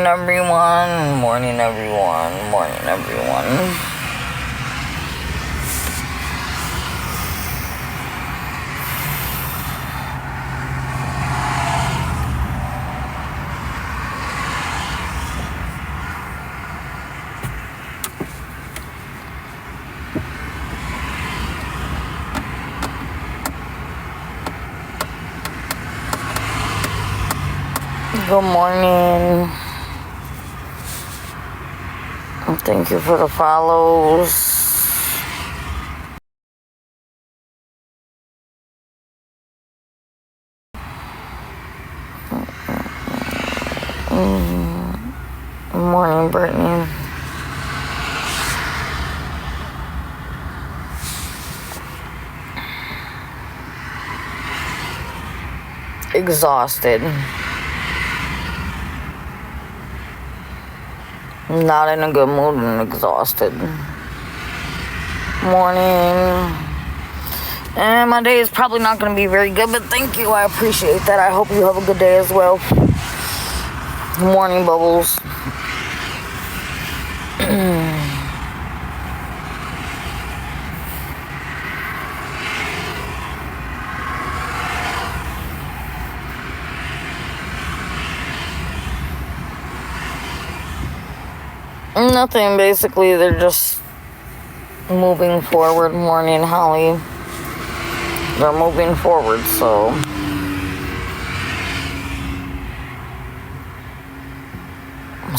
everyone. Morning, everyone. Morning, everyone. Good morning. Thank you for the follows. Good morning, Brittany. Exhausted. Not in a good mood and exhausted. Morning. And my day is probably not going to be very good, but thank you. I appreciate that. I hope you have a good day as well. Morning, Bubbles. Nothing, basically. They're just moving forward. Morning, Holly. They're moving forward, so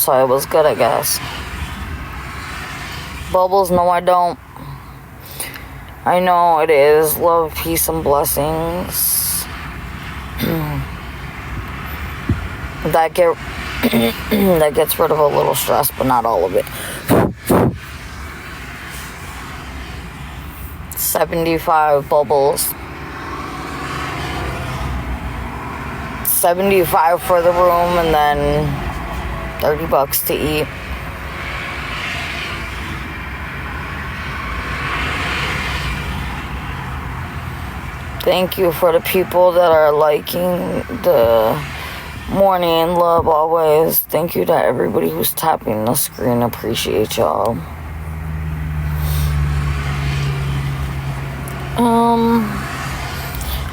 it was good, I guess. Bubbles, no, I don't. I know it is. Love, peace, and blessings. That gets rid of a little stress, but not all of it. 75 Bubbles. 75 for the room, and then $30 to eat. Thank you for the people that are liking the morning. Love always. Thank you to everybody who's tapping the screen. Appreciate y'all.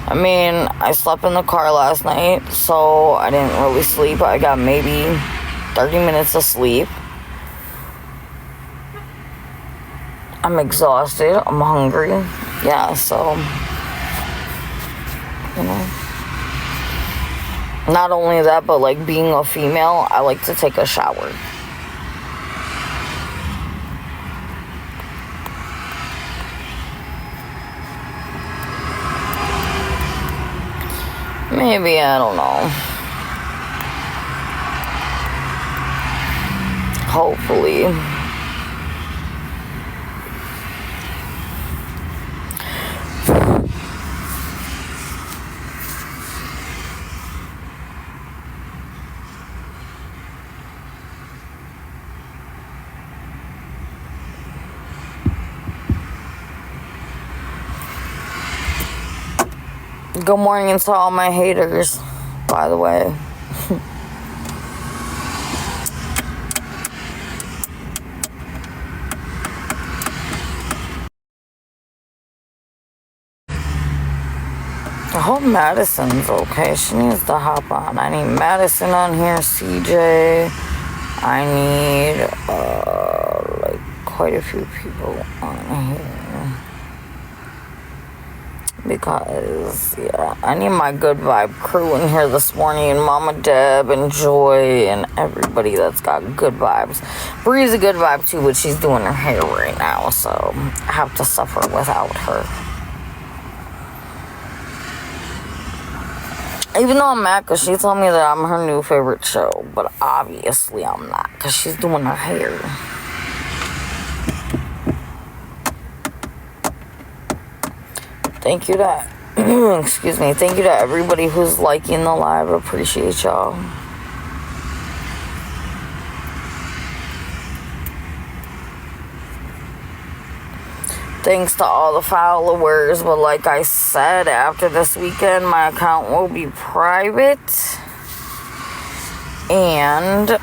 I mean, I slept in the car last night, so I didn't really sleep. I got maybe 30 minutes of sleep. I'm exhausted. I'm hungry. Yeah, so, you know. Not only that, but like being a female, I like to take a shower. Maybe, I don't know. Hopefully. Good morning to all my haters, by the way. I hope Madison's okay. She needs to hop on. I need Madison on here, CJ. I need, like, quite a few people on here. Because, yeah, I need my good vibe crew in here this morning. Mama Deb and Joy and everybody that's got good vibes. Bree's a good vibe too, but she's doing her hair right now, so I have to suffer without her. Even though I'm mad, because she told me that I'm her new favorite show, but obviously I'm not, because she's doing her hair. Thank you to, excuse me, thank you to everybody who's liking the live. Appreciate y'all. Thanks to all the followers, but like I said, after this weekend, my account will be private. And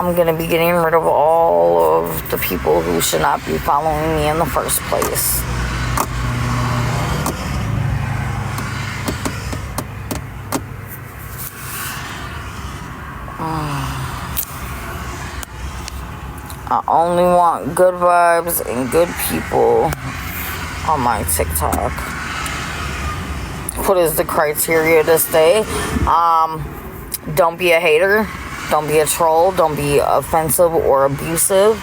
I'm going to be getting rid of all of the people who should not be following me in the first place. I only want good vibes and good people on my TikTok. What is the criteria to stay? Don't be a hater. Don't be a troll. Don't be offensive or abusive.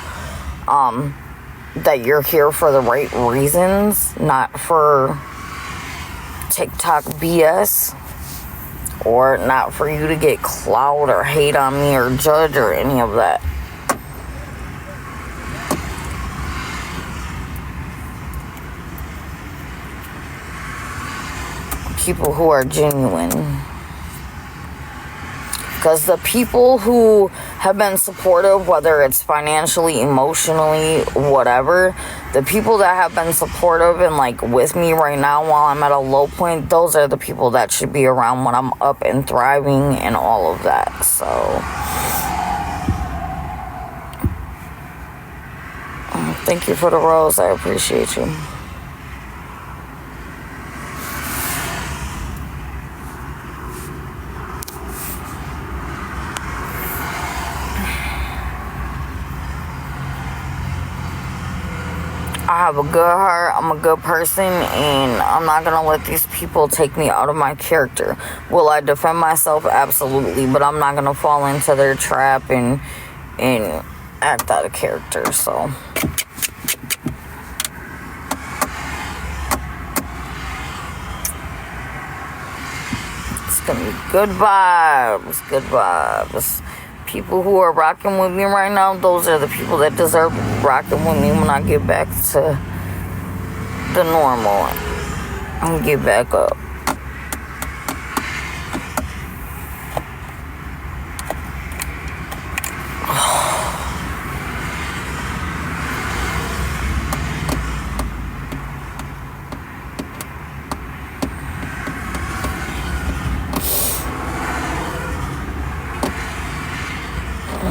That you're here for the right reasons, not for TikTok BS, or not for you to get clout or hate on me or judge or any of that. People who are genuine. Because the people who have been supportive, whether it's financially, emotionally, whatever, the people that have been supportive and like with me right now while I'm at a low point, those are the people that should be around when I'm up and thriving and all of that. So thank you for the rose. I appreciate you. I have a good heart, I'm a good person, and I'm not going to let these people take me out of my character. Will I defend myself? Absolutely, but I'm not going to fall into their trap and act out of character, so. It's going to be good vibes, good vibes. People who are rocking with me right now, those are the people that deserve rocking with me when I get back to the normal and get back up.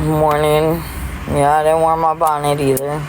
Morning. Yeah, I didn't wear my bonnet either.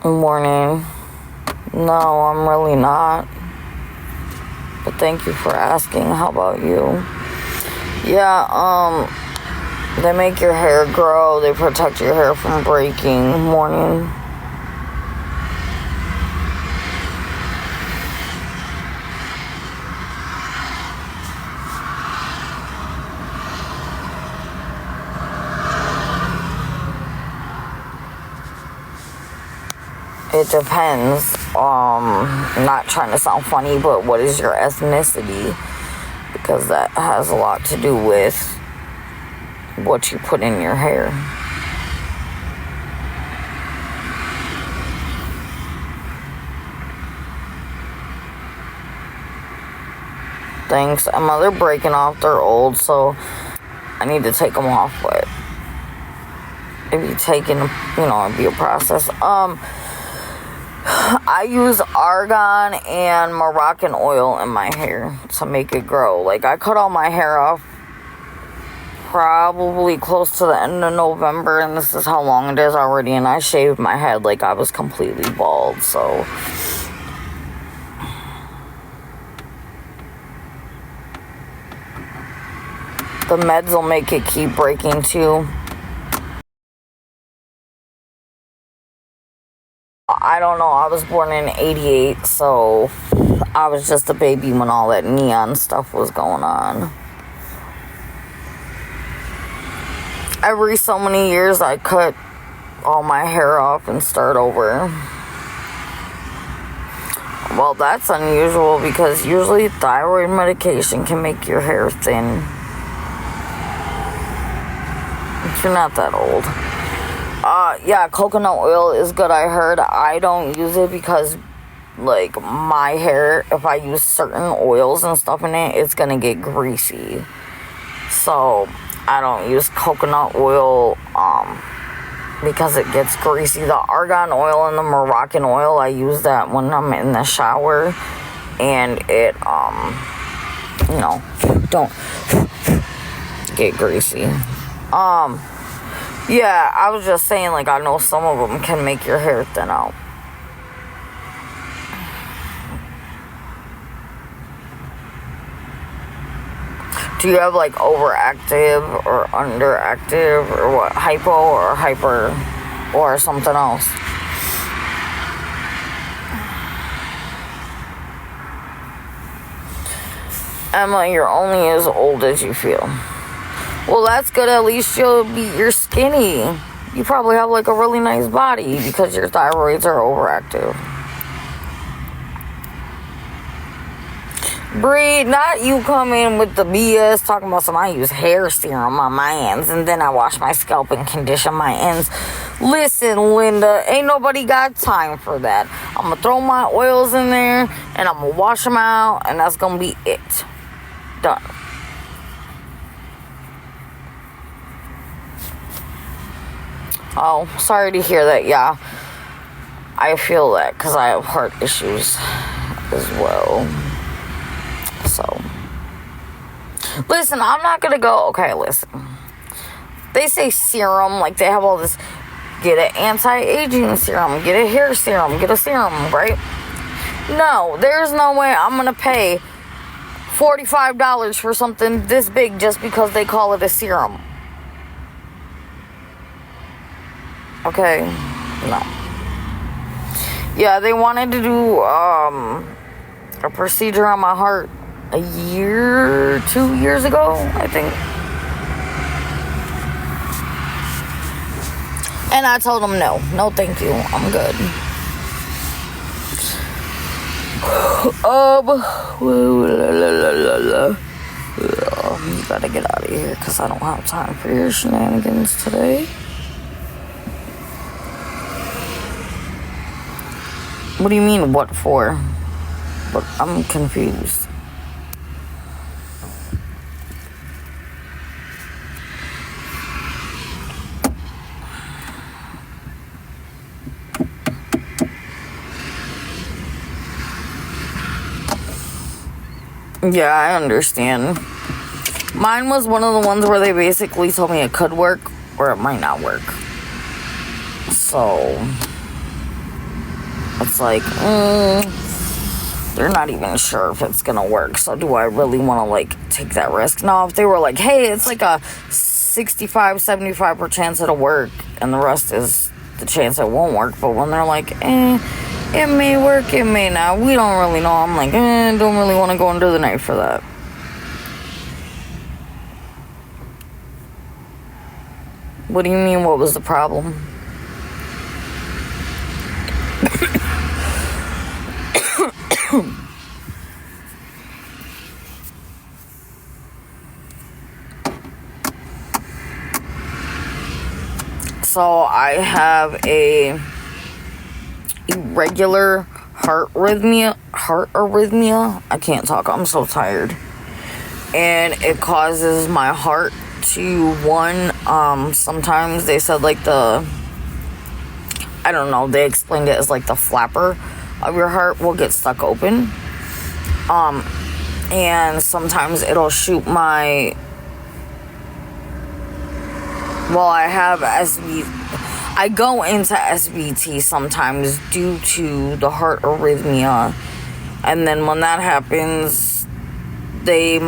Morning. No, I'm really not. But thank you for asking. How about you? Yeah, they make your hair grow. They protect your hair from breaking. Morning. It depends. Not trying to sound funny, but what is your ethnicity? Because that has a lot to do with what you put in your hair. Thanks. They're breaking off. They're old, so I need to take them off, but it'd be taking, it'd be a process. I use argan and Moroccan oil in my hair to make it grow. Like, I cut all my hair off probably close to the end of November, and this is how long it is already, and I shaved my head like I was completely bald, so. The meds will make it keep breaking too. I don't know. was born in 88, so I was just a baby when all that neon stuff was going on. Every so many years, I cut all my hair off and start over. Well, that's unusual because usually thyroid medication can make your hair thin. But you're not that old. Yeah, coconut oil is good, I heard. I don't use it because, like, my hair, if I use certain oils and stuff in it, it's gonna get greasy. So, I don't use coconut oil, because it gets greasy. The argan oil and the Moroccan oil, I use that when I'm in the shower, and it, don't get greasy. Yeah, I was just saying, like, I know some of them can make your hair thin out. Do you have, like, overactive or underactive or what? Hypo or hyper or something else? Emma, you're only as old as you feel. Well, that's good. At least you're skinny. You probably have, like, a really nice body because your thyroids are overactive. Bree, not you come in with the BS talking about I use hair serum on my ends and then I wash my scalp and condition my ends. Listen, Linda, ain't nobody got time for that. I'm going to throw my oils in there and I'm going to wash them out and that's going to be it. Done. Oh, sorry to hear that. Yeah, I feel that because I have heart issues as well. So, listen, I'm not going to go, okay, listen. They say serum, like they have all this, get an anti-aging serum, get a hair serum, get a serum, right? No, there's no way I'm going to pay $45 for something this big just because they call it a serum. Okay, no. Yeah, they wanted to do a procedure on my heart 2 years ago, I think. And I told them no thank you, I'm good. You gotta get out of here because I don't have time for your shenanigans today. What do you mean, what for? But I'm confused. Yeah, I understand. Mine was one of the ones where they basically told me it could work or it might not work. So it's like, they're not even sure if it's gonna work. So do I really want to, like, take that risk? Now, if they were like, hey, it's like a 65-75% chance it'll work, and the rest is the chance it won't work. But when they're like, it may work, it may not, we don't really know, I'm like, don't really want to go under the knife for that. What do you mean, what was the problem? So I have a irregular heart arrhythmia. I can't talk, I'm so tired. And it causes my heart to, sometimes they said like I don't know, they explained it as like the flapper of your heart will get stuck open. And sometimes it'll shoot I have I go into SVT sometimes due to the heart arrhythmia. And then when that happens, they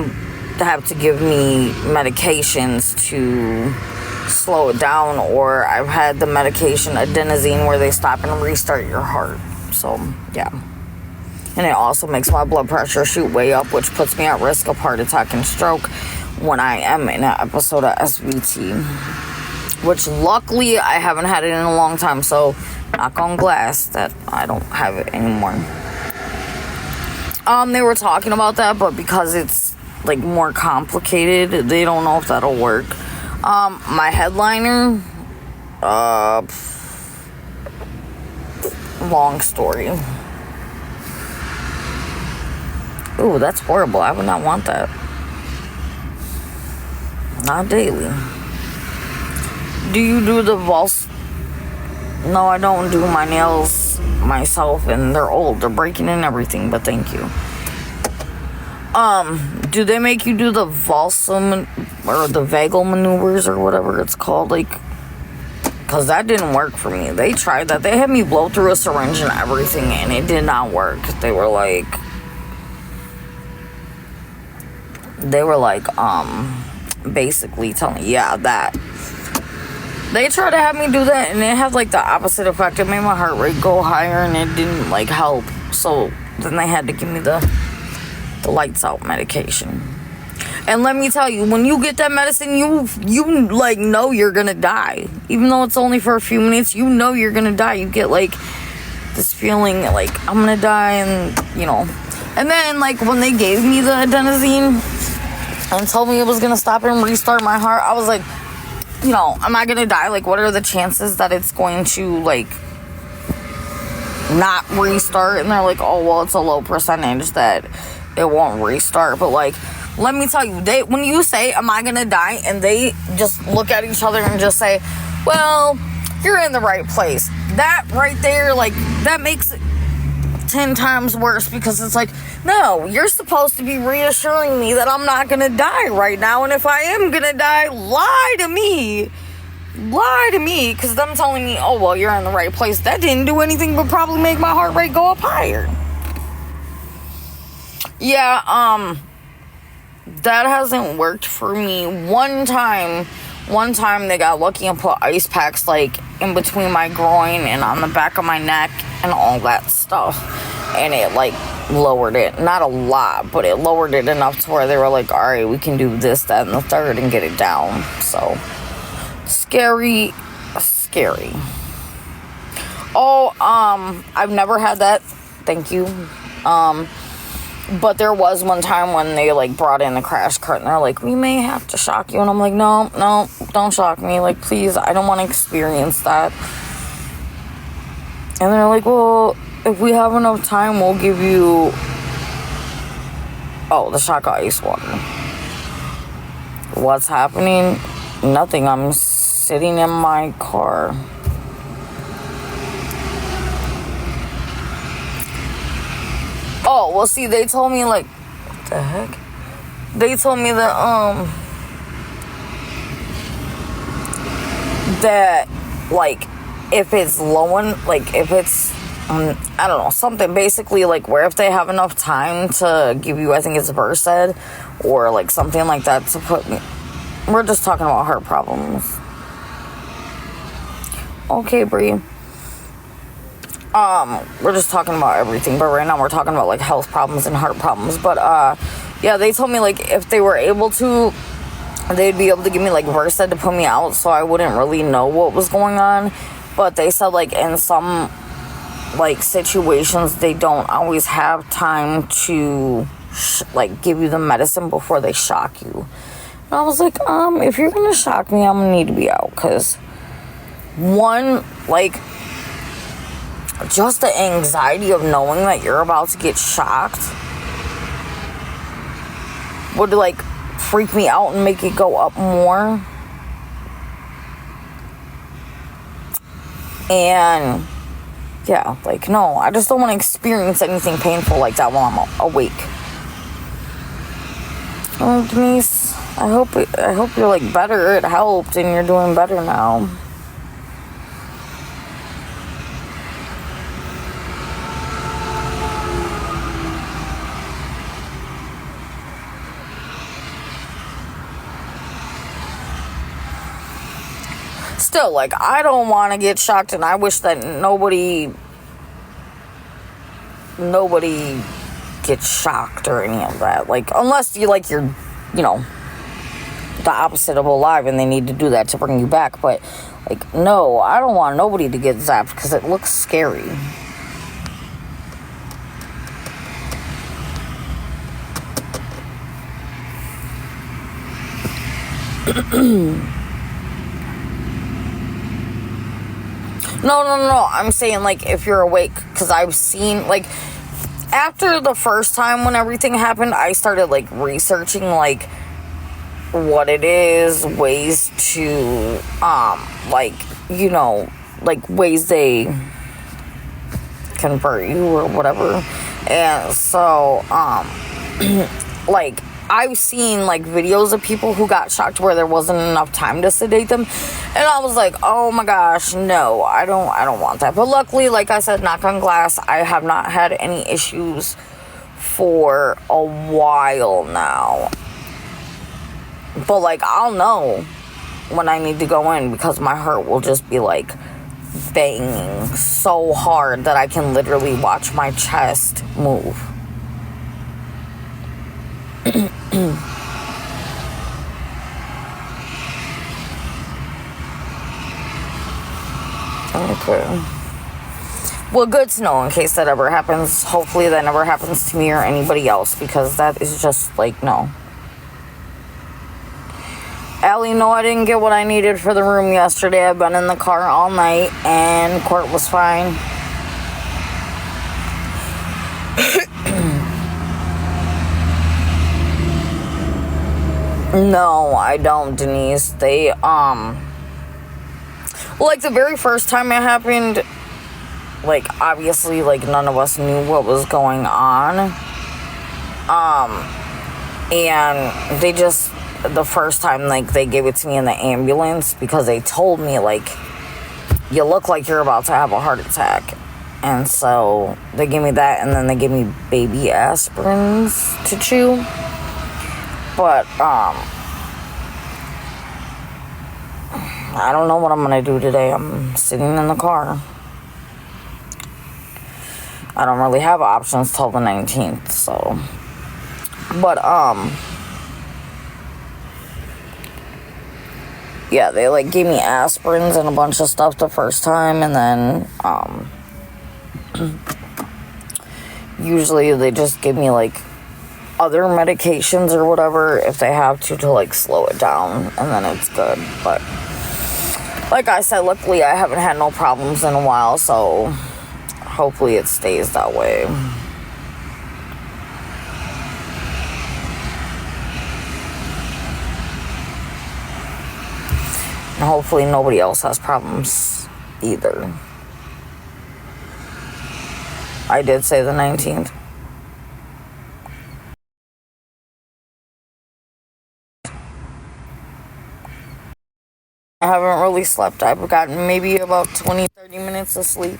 have to give me medications to slow it down, or I've had the medication adenosine where they stop and restart your heart. So, yeah. And it also makes my blood pressure shoot way up, which puts me at risk of heart attack and stroke when I am in an episode of SVT. Which, luckily, I haven't had it in a long time, so knock on glass that I don't have it anymore. They were talking about that, but because it's, like, more complicated, they don't know if that'll work. My headliner, long story. Ooh, that's horrible. I would not want that. Not daily. Do you do the Vols? No, I don't do my nails myself, and they're old. They're breaking and everything, but thank you. Do they make you do the Volsum or the vagal maneuvers or whatever it's called? Like, because that didn't work for me. They tried that. They had me blow through a syringe and everything, and it did not work. They were like, basically telling me, yeah, that. They tried to have me do that, and it had, like, the opposite effect. It made my heart rate go higher, and it didn't, like, help. So then they had to give me the lights out medication. And let me tell you, when you get that medicine, you like, know you're gonna die. Even though it's only for a few minutes, you know you're gonna die. You get, like, this feeling, like, I'm gonna die, and, you know. And then, like, when they gave me the adenosine and told me it was gonna stop and restart my heart, I was like, you know, am I gonna die? Like, what are the chances that it's going to, like, not restart? And they're like, oh, well, it's a low percentage that it won't restart. But, like, let me tell you, when you say, am I gonna die? And they just look at each other and just say, well, you're in the right place. That right there, like, that makes it 10 times worse, because it's like, no, you're supposed to be reassuring me that I'm not gonna die right now, and if I am gonna die, lie to me, because them telling me, oh, well, you're in the right place, that didn't do anything but probably make my heart rate go up higher. Yeah, that hasn't worked for me. One time they got lucky and put ice packs, like, in between my groin and on the back of my neck and all that stuff, and it, like, lowered it. Not a lot, but it lowered it enough to where they were like, alright, we can do this, that, and the third and get it down. So, scary. Oh, I've never had that. Thank you. But there was one time when they, like, brought in the crash cart, and they're like, we may have to shock you. And I'm like, no, don't shock me. Like, please, I don't want to experience that. And they're like, well, if we have enough time, we'll give you, the shock of ice water. What's happening? Nothing. I'm sitting in my car. Oh, well, see, they told me, like, what the heck? They told me that, like, if it's low, like, if it's, I don't know, something basically, like, where if they have enough time to give you, I think it's Versed, or, like, something like that to put me, we're just talking about heart problems. Okay, Bree. We're just talking about everything, but right now we're talking about, like, health problems and heart problems. But, yeah, they told me, like, if they were able to, they'd be able to give me, like, Versed to put me out, so I wouldn't really know what was going on. But they said, like, in some, like, situations, they don't always have time to, like, give you the medicine before they shock you. And I was like, if you're gonna shock me, I'm gonna need to be out, because, one, like, just the anxiety of knowing that you're about to get shocked would, like, freak me out and make it go up more. And, yeah, like, no, I just don't want to experience anything painful like that while I'm awake. Oh, Denise, I hope you're, like, better. It helped and you're doing better now. Still, like, I don't want to get shocked, and I wish that nobody nobody gets shocked or any of that. Like, unless you like you're, the opposite of alive and they need to do that to bring you back. But, like, no, I don't want nobody to get zapped because it looks scary. No. I'm saying, like, if you're awake, because I've seen, like, after the first time when everything happened, I started, like, researching, like, what it is, ways to, like, like, ways they convert you or whatever. And so, like, I've seen, like, videos of people who got shocked where there wasn't enough time to sedate them. And I was like, oh my gosh, no, I don't want that. But luckily, like I said, knock on glass, I have not had any issues for a while now. But, like, I'll know when I need to go in because my heart will just be, like, banging so hard that I can literally watch my chest move. Okay. Well, good to know in case that ever happens. Hopefully that never happens to me or anybody else, because that is just, like, no. Allie, no, I didn't get what I needed for the room yesterday. I've been in the car all night, and court was fine. No, I don't, Denise. They, well, like, the very first time it happened, like, obviously, like, none of us knew what was going on. And they just, the first time, like, they gave it to me in the ambulance because they told me, like, you look like you're about to have a heart attack. And so they gave me that, and then they gave me baby aspirins to chew. But, I don't know what I'm gonna do today. I'm sitting in the car. I don't really have options till the 19th, so. But, yeah, they, like, gave me aspirins and a bunch of stuff the first time, and then, usually they just give me, like, other medications or whatever if they have to like, slow it down, and then it's good. But, like I said, luckily I haven't had no problems in a while, so hopefully it stays that way. And hopefully nobody else has problems either. I did say the 19th. I haven't really slept. I've gotten maybe about 20-30 minutes of sleep.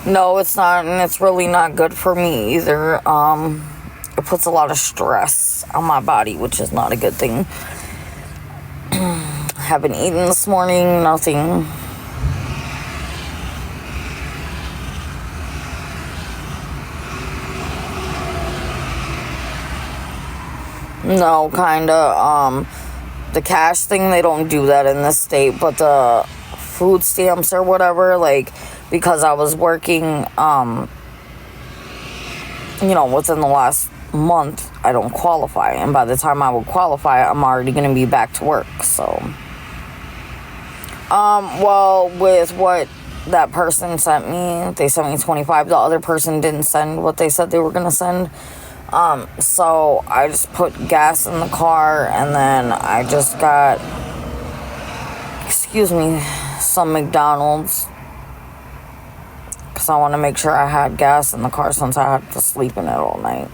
No, it's not, and it's really not good for me either. It puts a lot of stress on my body, which is not a good thing. Haven't eaten this morning, nothing. No, kinda. The cash thing, they don't do that in this state, but the food stamps or whatever, like, because I was working, within the last month, I don't qualify. And by the time I would qualify, I'm already going to be back to work, so. Well, with what that person sent me, they sent me 25. The other person didn't send what they said they were going to send. So I just put gas in the car, and then I just got, some McDonald's. Because I want to make sure I had gas in the car since I had to sleep in it all night.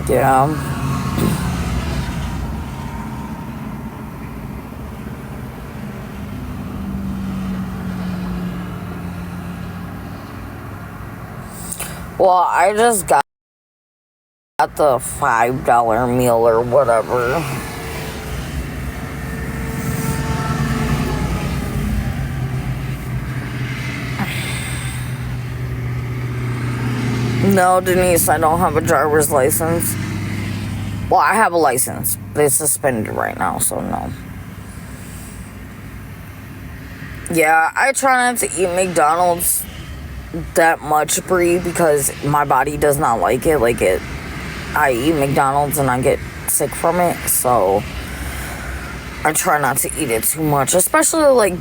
Yeah. Well, I just got the $5 meal or whatever. No, Denise, I don't have a driver's license. Well, I have a license. It's suspended right now, so no. Yeah, I try not to eat McDonald's that much, Brie, because my body does not like it. I eat McDonald's and I get sick from it, so I try not to eat it too much, especially like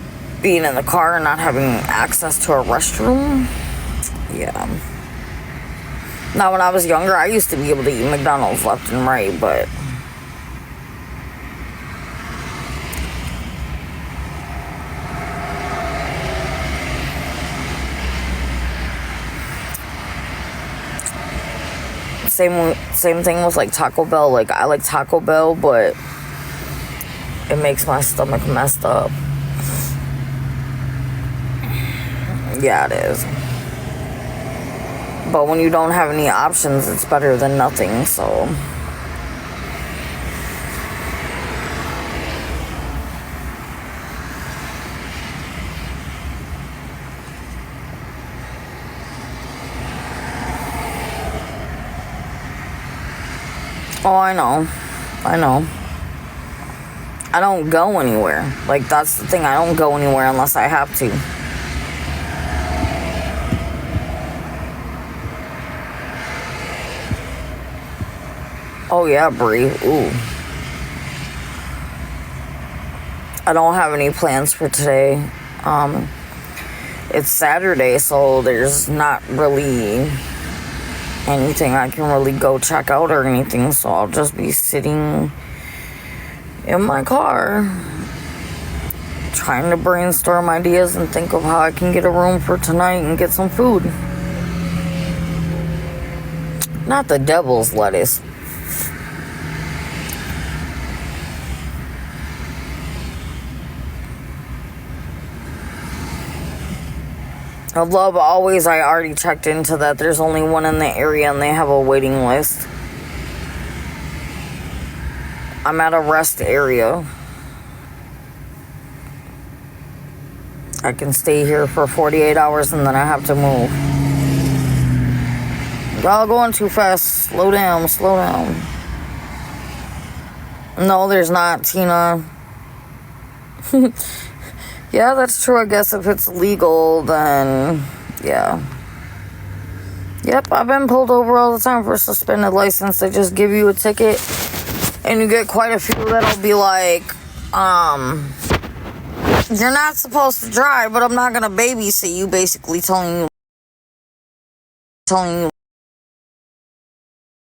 being in the car and not having access to a restroom. Yeah. Now, when I was younger, I used to be able to eat McDonald's left and right, but same thing with like Taco Bell. Like, I like Taco Bell, but it makes my stomach messed up. Yeah, it is. But when you don't have any options, it's better than nothing, so. Oh, I know. I don't go anywhere. Like, that's the thing. I don't go anywhere unless I have to. Oh, yeah, Brie. Ooh. I don't have any plans for today. It's Saturday, so there's not really anything I can really go check out or anything, so I'll just be sitting in my car trying to brainstorm ideas and think of how I can get a room for tonight and get some food. Not the devil's lettuce. I love Always. I already checked into that. There's only one in the area and they have a waiting list. I'm at a rest area. I can stay here for 48 hours and then I have to move. Y'all going too fast. Slow down. No, there's not, Tina. Yeah, that's true. I guess if it's legal, then yeah. Yep, I've been pulled over all the time for a suspended license. They just give you a ticket, and you get quite a few that'll be like, you're not supposed to drive, but I'm not gonna babysit you. Basically telling you,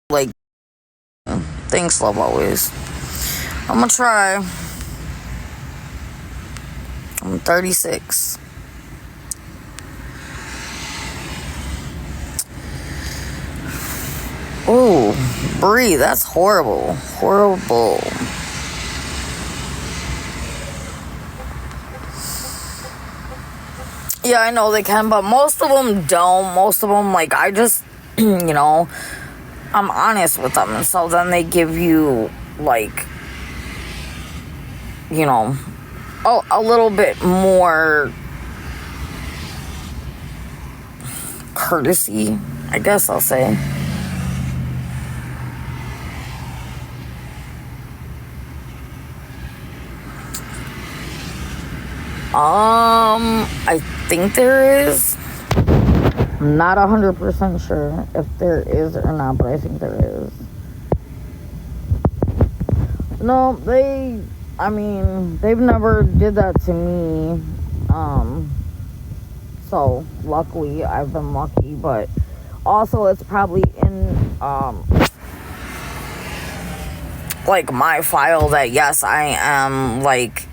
like, thanks, love, always. I'm gonna try. I'm 36. Ooh, Brie, that's horrible. Horrible. Yeah, I know they can, but most of them don't. Most of them, like, I just, I'm honest with them. And so then they give you, like, a little bit more courtesy, I guess I'll say. I think there is. I'm not 100% sure if there is or not, but I think there is. No, they've never did that to me. So luckily, I've been lucky, but also it's probably in, like, my file that yes, I am, like,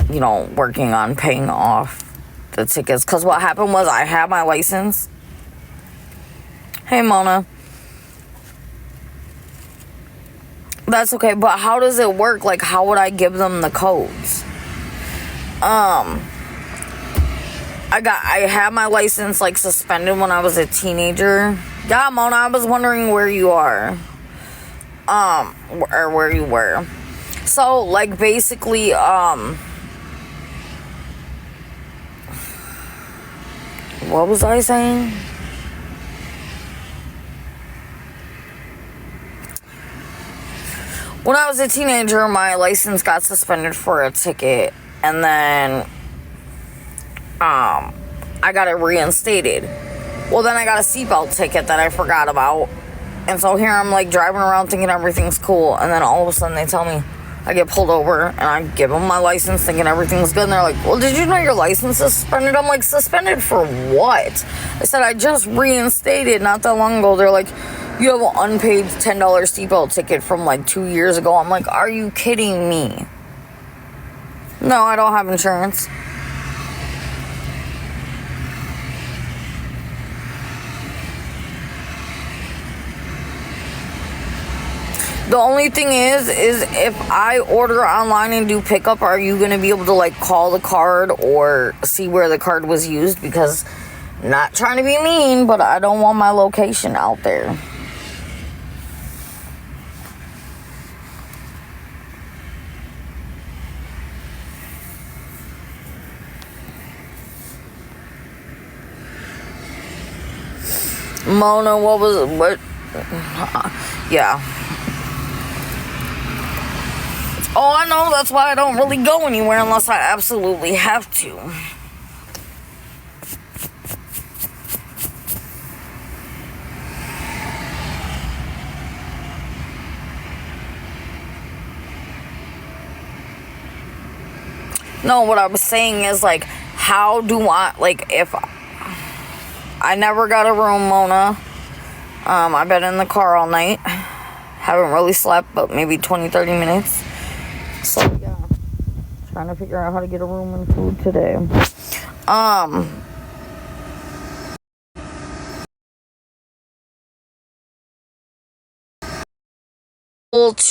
working on paying off the tickets. Because what happened was I had my license. Hey, Mona. That's okay, but how does it work? Like, how would I give them the codes? I had my license, like, suspended when I was a teenager. Yeah, Mona, I was wondering where you are. Or where you were. So, like, basically, what was I saying? When I was a teenager, my license got suspended for a ticket, and then, I got it reinstated. Well, then I got a seatbelt ticket that I forgot about, and so here I'm, like, driving around thinking everything's cool, and then all of a sudden they tell me, I get pulled over, and I give them my license thinking everything's good, and they're like, well, did you know your license is suspended? I'm like, suspended for what? I said, I just reinstated not that long ago. They're like, you have an unpaid $10 seatbelt ticket from, like, 2 years ago. I'm like, are you kidding me? No, I don't have insurance. The only thing is if I order online and do pickup, are you going to be able to, like, call the card or see where the card was used? Because, not trying to be mean, but I don't want my location out there. Mona, what? Yeah. Oh, I know, that's why I don't really go anywhere unless I absolutely have to. No, what I was saying is, like, how do I, like, if I never got a room, Mona. I've been in the car all night. Haven't really slept, but maybe 20-30 minutes. So, yeah. Trying to figure out how to get a room and food today.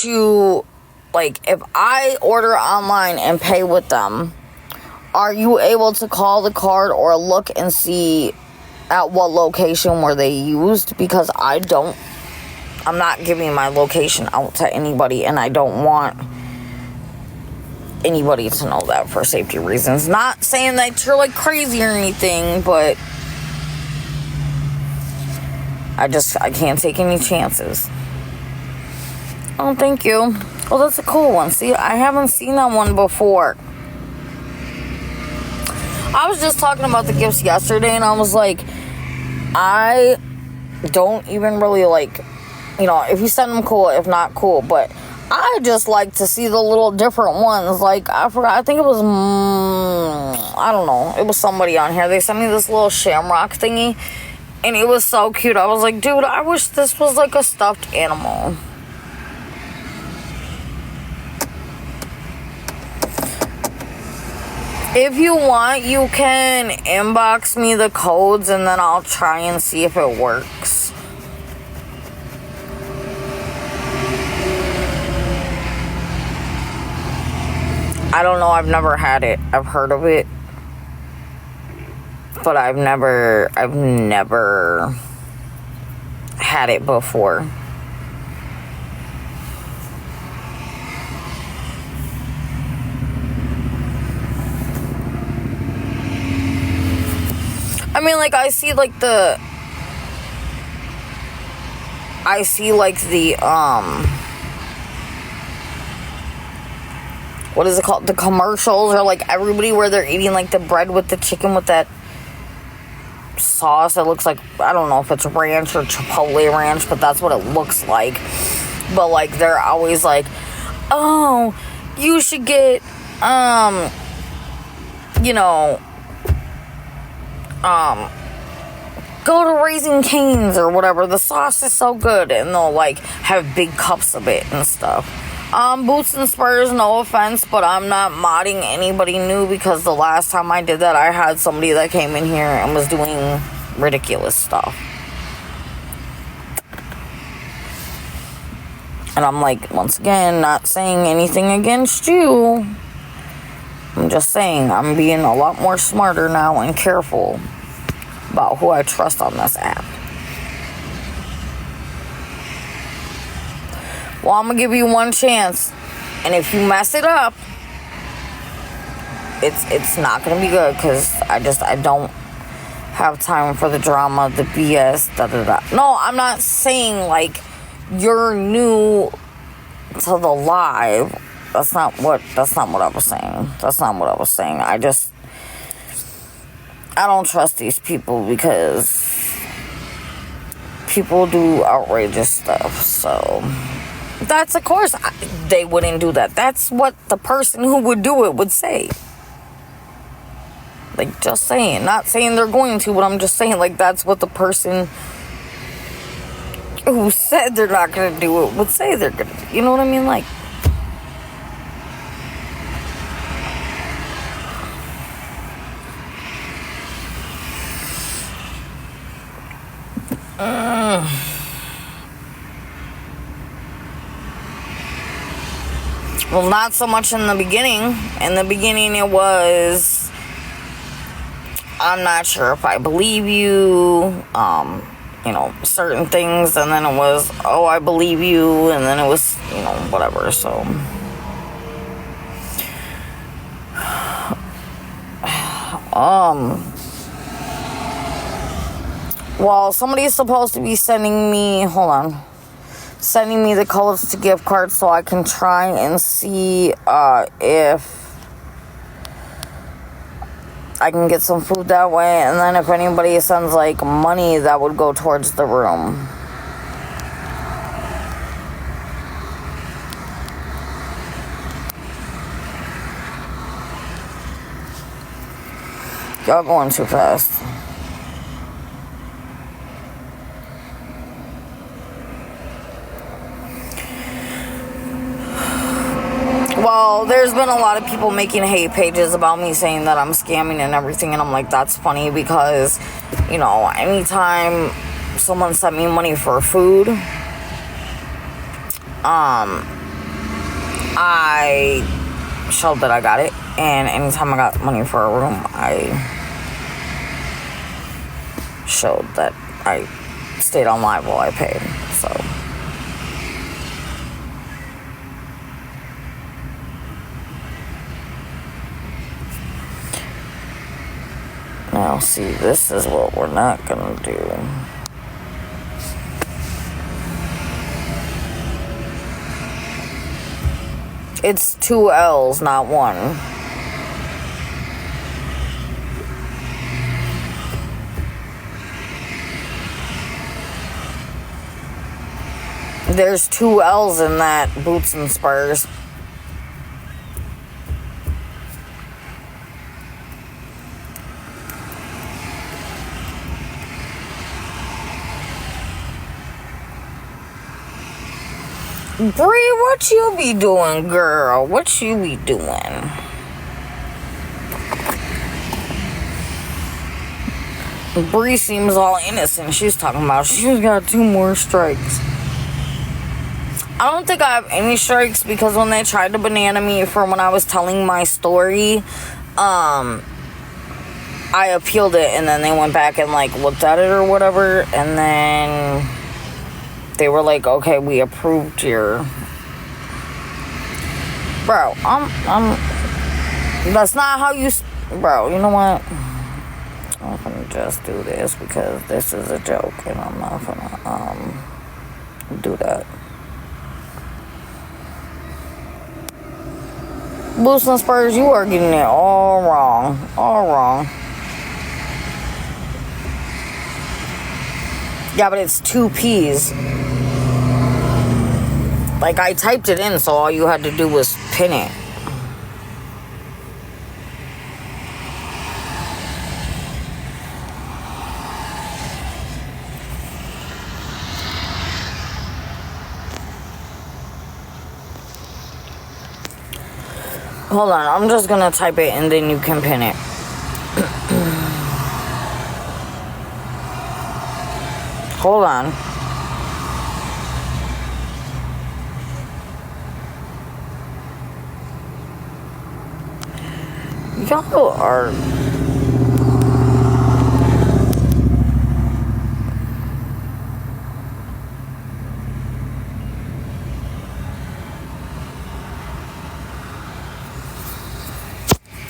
To, like, if I order online and pay with them, are you able to call the card or look and see at what location were they used? Because I'm not giving my location out to anybody, and I don't want anybody to know that for safety reasons. Not saying that you're, like, crazy or anything, but I can't take any chances. Oh, thank you. Oh, that's a cool one. See, I haven't seen that one before. I was just talking about the gifts yesterday, and I was like, I don't even really, like, you know, if you send them, cool. If not, cool. But I just like to see the little different ones. Like, I forgot, I think it was, I don't know. It was somebody on here. They sent me this little shamrock thingy, and it was so cute. I was like, dude, I wish this was, like, a stuffed animal. If you want, you can inbox me the codes, and then I'll try and see if it works. I don't know, I've never had it. I've heard of it, but I've never had it before. I mean, like, I see, like, the what is it called? The commercials, or, like, everybody where they're eating, like, the bread with the chicken with that sauce that looks like, I don't know if it's ranch or Chipotle ranch, but that's what it looks like. But, like, they're always like, oh, you should get, you know, go to Raising Cane's or whatever. The sauce is so good, and they'll, like, have big cups of it and stuff. Boots and Spurs, no offense, but I'm not modding anybody new, because the last time I did that, I had somebody that came in here and was doing ridiculous stuff. And I'm like, once again, not saying anything against you. I'm just saying I'm being a lot more smarter now and careful about who I trust on this app. Well, I'm going to give you one chance. And if you mess it up, it's not going to be good, because I don't have time for the drama, the BS, da-da-da. No, I'm not saying, like, you're new to the live. That's not what I was saying. That's not what I was saying. I don't trust these people, because people do outrageous stuff. So that's, of course, they wouldn't do that. That's what the person who would do it would say. Like, just saying. Not saying they're going to, but I'm just saying, like, that's what the person who said they're not going to do it would say they're going to do. You know what I mean? Like, well, not so much in the beginning. In the beginning, it was, I'm not sure if I believe you, you know, certain things, and then it was, oh, I believe you, and then it was, you know, whatever. So well, somebody's supposed to be sending me the codes to gift cards, so I can try and see if I can get some food that way. And then if anybody sends, like, money, that would go towards the room. Y'all going too fast. Well, there's been a lot of people making hate pages about me, saying that I'm scamming and everything, and I'm like, that's funny, because, you know, anytime someone sent me money for food, I showed that I got it, and anytime I got money for a room, I showed that I stayed on live while I paid. So now, see, this is what we're not gonna do. It's 2 L's, not 1. There's 2 L's in that Boots and Spurs. Bree, what you be doing, girl? What you be doing? Bree seems all innocent. She's talking about she's got 2 more strikes. I don't think I have any strikes, because when they tried to banana me for when I was telling my story, I appealed it, and then they went back and, like, looked at it or whatever, and then they were like, okay, we approved your... Bro, that's not how you... Bro, you know what? I'm gonna just do this, because this is a joke, and I'm not gonna, do that. Boots and Spurs, you are getting it all wrong. All wrong. Yeah, but it's 2 P's. Like, I typed it in, so all you had to do was pin it. Hold on, I'm just gonna type it and then you can pin it. Hold on. Y'all are...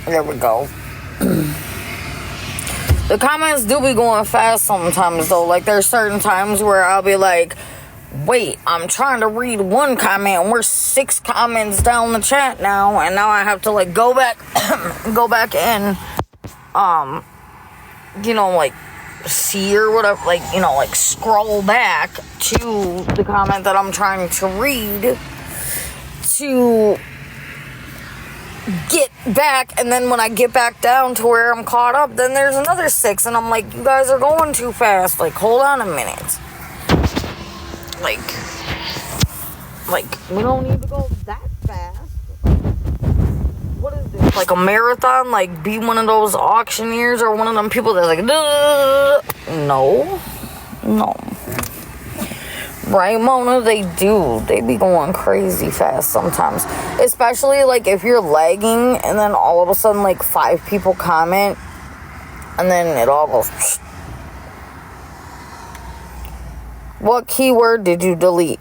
There we go. The comments do be going fast sometimes, though. Like, there's certain times where I'll be like, wait, I'm trying to read one comment, and we're 6 comments down the chat now, and now I have to, like, go back and, you know, like, see or whatever, like, you know, like, scroll back to the comment that I'm trying to read to get back, and then when I get back down to where I'm caught up, then there's another 6, and I'm like, you guys are going too fast. Like, hold on a minute. Like, we don't need to go that fast. What is this? Like a marathon? Like, be one of those auctioneers or one of them people that's like, duh. No. Right, Mona? They do. They be going crazy fast sometimes. Especially, like, if you're lagging and then all of a sudden, like, 5 people comment and then it all goes... What keyword did you delete?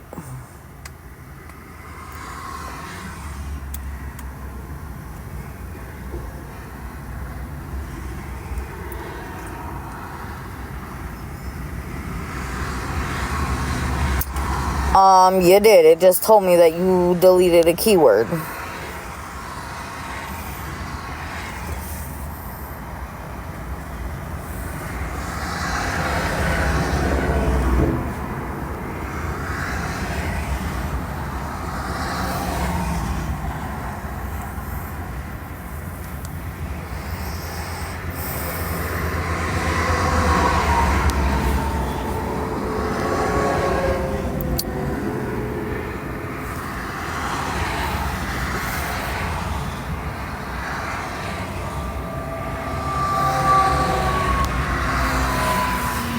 You did. It just told me that you deleted a keyword.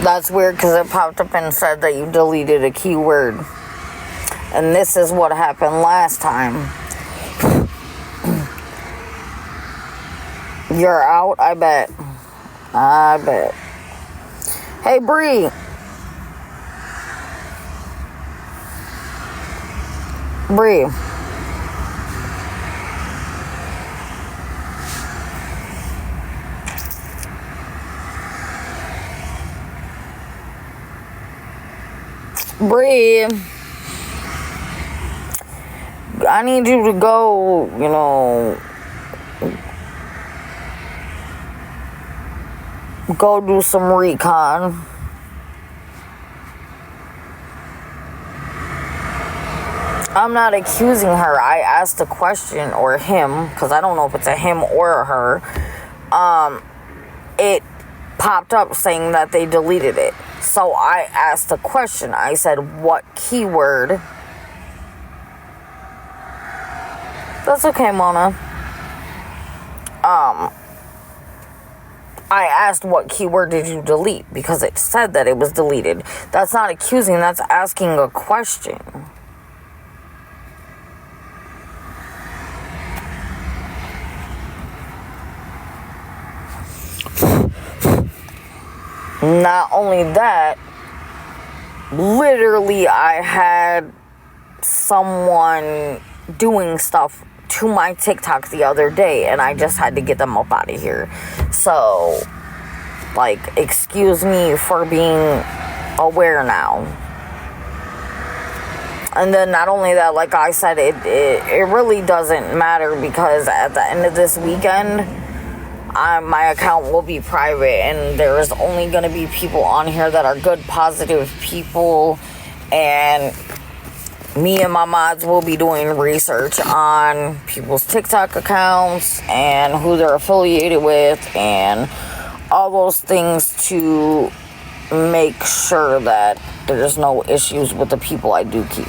That's weird because it popped up and said that you deleted a keyword. And this is what happened last time. You're out? I bet. Hey, Bree. Bree, I need you to go, you know, go do some recon. I'm not accusing her. I asked a question, or him, because I don't know if it's a him or a her. It popped up saying that they deleted it. So I asked a question. I said, what keyword? That's okay, Mona. I asked what keyword did you delete, because it said that it was deleted. That's not accusing, that's asking a question. Not only that, literally I had someone doing stuff to my TikTok the other day, and I just had to get them up out of here. So, like, excuse me for being aware now. And then not only that, like I said, it really doesn't matter, because at the end of this weekend, my account will be private, and there's only going to be people on here that are good, positive people, and me and my mods will be doing research on people's TikTok accounts and who they're affiliated with and all those things to make sure that there's no issues with the people I do keep.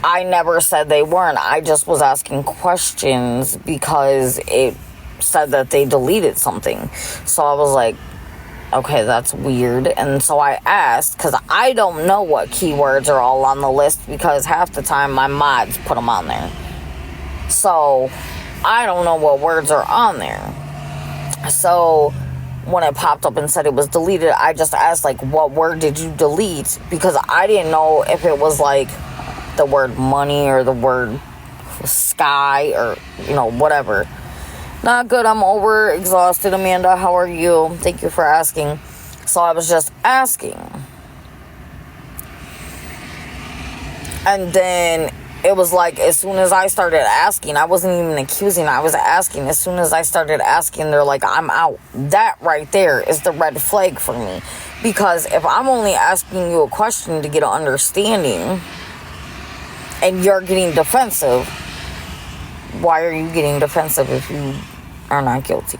I never said they weren't. I just was asking questions because it said that they deleted something. So I was like, okay, that's weird. And so I asked, because I don't know what keywords are all on the list, because half the time my mods put them on there. So I don't know what words are on there. So when it popped up and said it was deleted, I just asked, like, what word did you delete? Because I didn't know if it was like the word money or the word sky or, whatever. Not good. I'm over exhausted. Amanda, how are you? Thank you for asking. So I was just asking. And then it was like, as soon as I started asking, I wasn't even accusing, I was asking. As soon as I started asking, they're like, I'm out. That right there is the red flag for me. Because if I'm only asking you a question to get an understanding and you're getting defensive, why are you getting defensive if you are not guilty?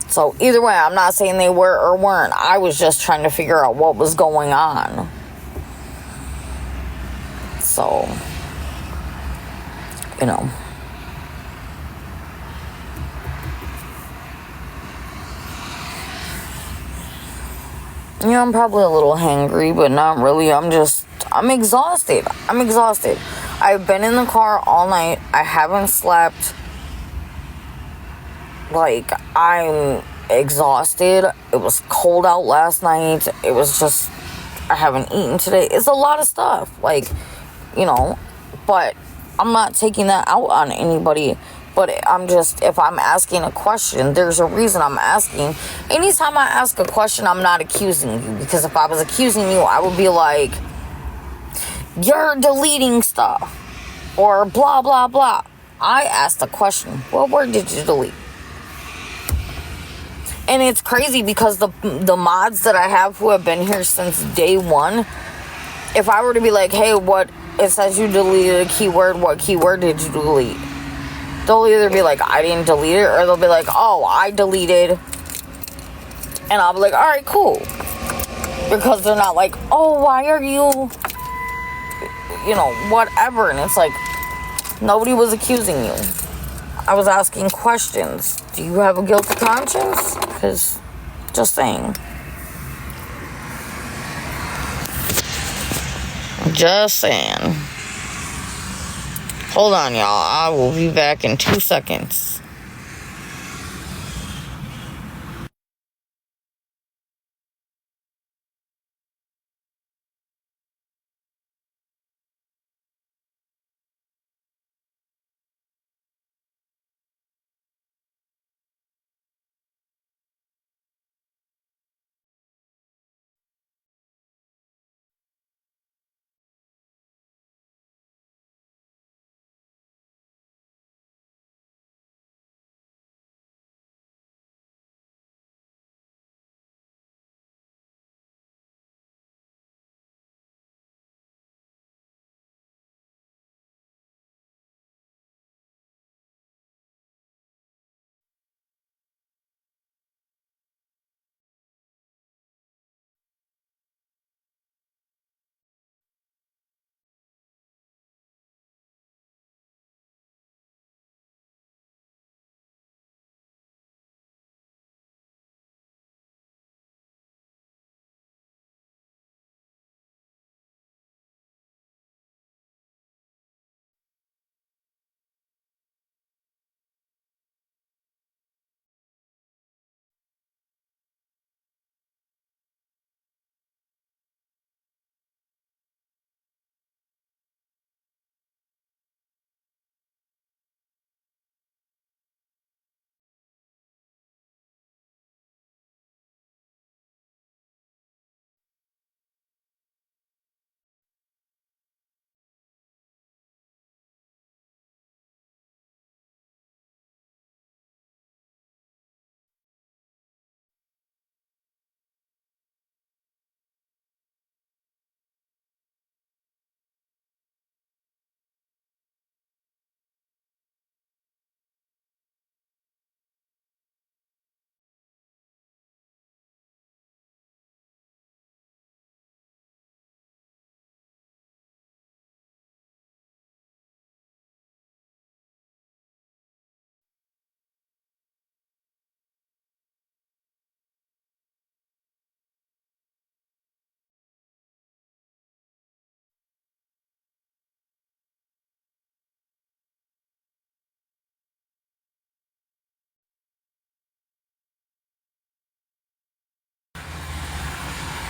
So either way, I'm not saying they were or weren't. I was just trying to figure out what was going on. So, Yeah, I'm probably a little hangry, but not really. I'm exhausted. I've been in the car all night. I haven't slept. Like, I'm exhausted. It was cold out last night. It was just, I haven't eaten today. It's a lot of stuff. Like, but I'm not taking that out on anybody. But if I'm asking a question, there's a reason I'm asking. Anytime I ask a question, I'm not accusing you. Because if I was accusing you, I would be like, you're deleting stuff. Or blah, blah, blah. I asked a question. What word did you delete? And it's crazy because the mods that I have who have been here since day one, if I were to be like, hey, it says you deleted a keyword, what keyword did you delete? They'll either be like, I didn't delete it, or they'll be like, oh, I deleted. And I'll be like, all right, cool. Because they're not like, oh, why are you, whatever. And it's like, nobody was accusing you. I was asking questions. Do you have a guilty conscience? Because, just saying. Just saying. Hold on, y'all. I will be back in 2 seconds.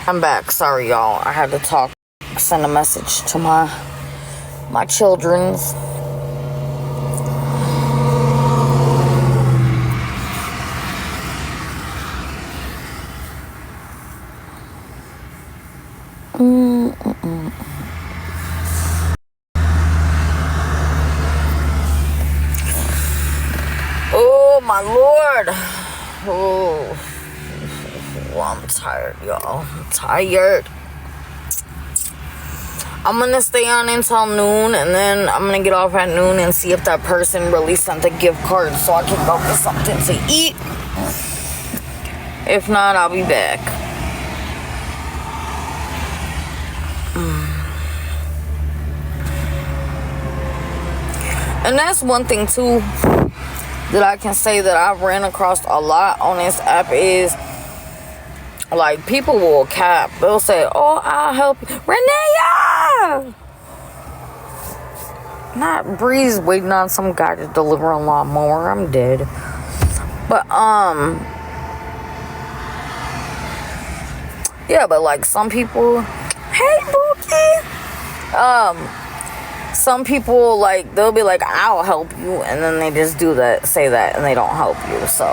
I'm back. Sorry, y'all. I had to send a message to my children's. Oh, my Lord. Oh, I'm tired, y'all. I'm tired. I'm gonna stay on until noon, and then I'm gonna get off at noon and see if that person really sent a gift card so I can go get something to eat. If not, I'll be back. And that's one thing too that I can say that I've ran across a lot on this app is, like, people will cap. They'll say, oh, I'll help you. Renee! Not Breeze waiting on some guy to deliver a lawnmower. I'm dead. But, yeah, but, like, some people, hey, Bookie! Some people, like, they'll be like, I'll help you, and then they just say that, and they don't help you, so.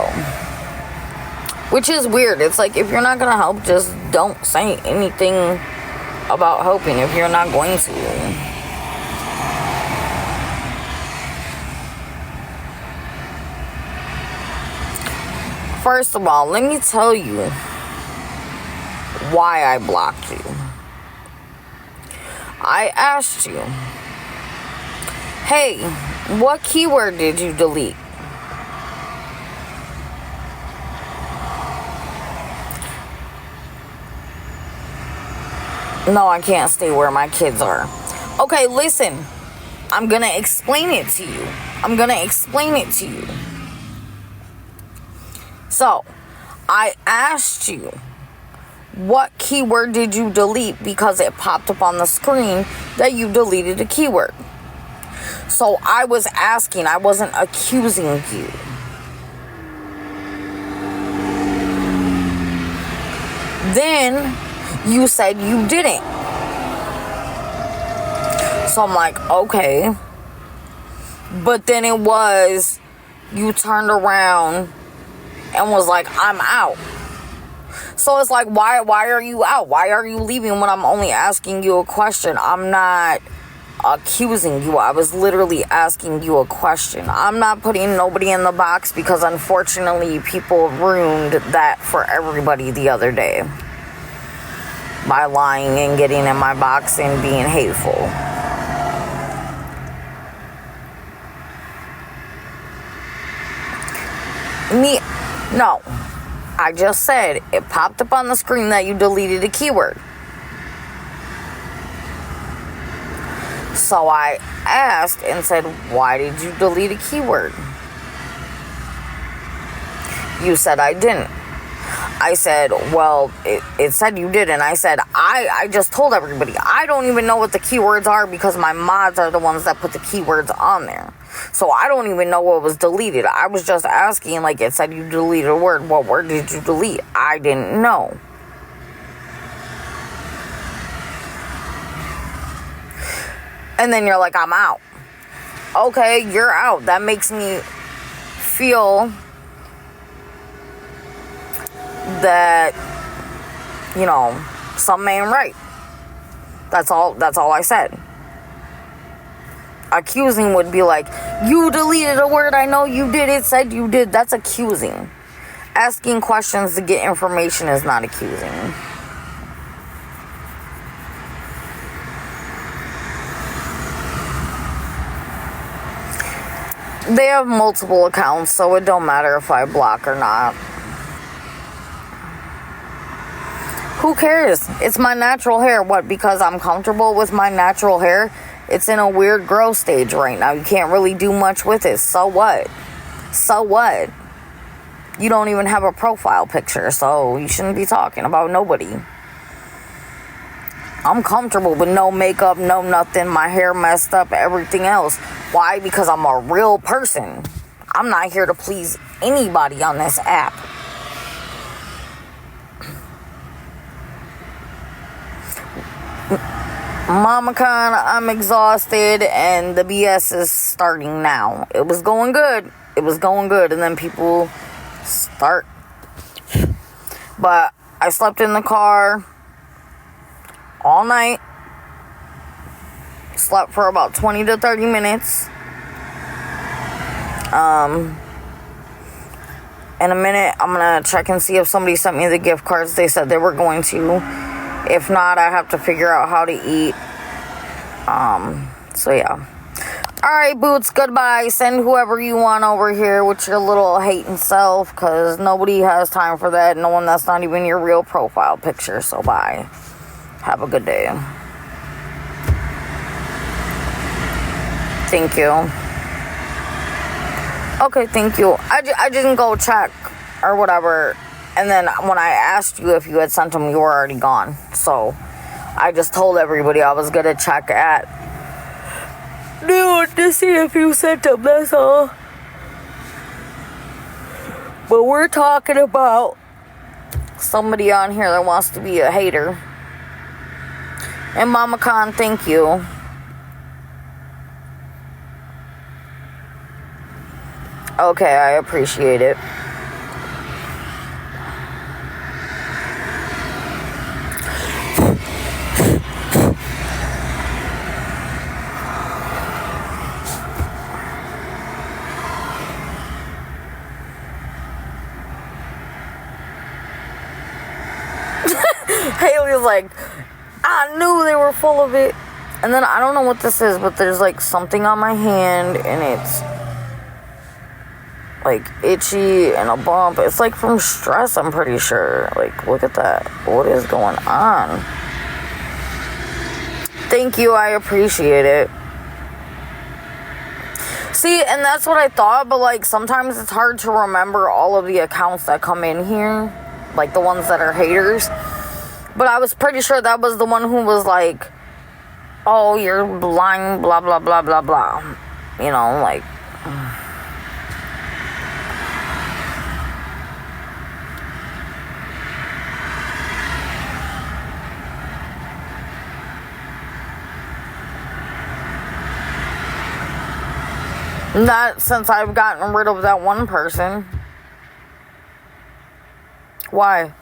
Which is weird. It's like, if you're not gonna help, just don't say anything about helping if you're not going to. First of all, let me tell you why I blocked you. I asked you, hey, what keyword did you delete? No, I can't stay where my kids are. Okay, listen. I'm gonna explain it to you. So, I asked you, what keyword did you delete? Because it popped up on the screen that you deleted a keyword. So I was asking, I wasn't accusing you. Then you said you didn't. So I'm like, okay. But then it was, you turned around and was like, I'm out. So it's like, why are you out? Why are you leaving when I'm only asking you a question? I'm not accusing you. I was literally asking you a question. I'm not putting nobody in the box because unfortunately people ruined that for everybody the other day by lying and getting in my box and being hateful. No. I just said it popped up on the screen that you deleted a keyword. So I asked and said, why did you delete a keyword? You said I didn't. I said, well, it said you did. And I said, I just told everybody. I don't even know what the keywords are because my mods are the ones that put the keywords on there. So I don't even know what was deleted. I was just asking, like, it said you deleted a word. What word did you delete? I didn't know. And then you're like, I'm out. Okay, you're out. That makes me feel that, you know, something ain't right. That's all I said. Accusing would be like, you deleted a word, I know you did, it said you did. That's accusing. Asking questions to get information is not accusing. They have multiple accounts, so it don't matter if I block or not. Who cares? It's my natural hair. What, because I'm comfortable with my natural hair? It's in a weird growth stage right now. You can't really do much with it. So what? So what? You don't even have a profile picture, so you shouldn't be talking about nobody. I'm comfortable with no makeup, no nothing, my hair messed up, everything else. Why? Because I'm a real person. I'm not here to please anybody on this app. Mama Con, I'm exhausted, and the BS is starting now. It was going good. And then people start. But I slept in the car all night. Slept for about 20 to 30 minutes. In a minute, I'm gonna check and see if somebody sent me the gift cards. They said they were going to. If not, I have to figure out how to eat. So yeah. Alright, Boots, goodbye. Send whoever you want over here with your little hating self, because nobody has time for that. No one, that's not even your real profile picture. So bye. Have a good day. Thank you. Okay, thank you. I didn't go check or whatever. And then when I asked you if you had sent them, you were already gone. So I just told everybody I was going to check at noon to see if you sent them. That's all. But we're talking about somebody on here that wants to be a hater. And Mama Con, thank you. Okay, I appreciate it. Haley's like, I knew they were full of it. And then I don't know what this is, but there's like something on my hand, and it's like itchy and a bump. It's like from stress, I'm pretty sure. Like, look at that. What is going on? Thank you, I appreciate it. See, and that's what I thought, but like sometimes it's hard to remember all of the accounts that come in here, like the ones that are haters. But I was pretty sure that was the one who was like, oh, you're lying, blah blah blah blah blah, you know, like not since I've gotten rid of that one person. Why?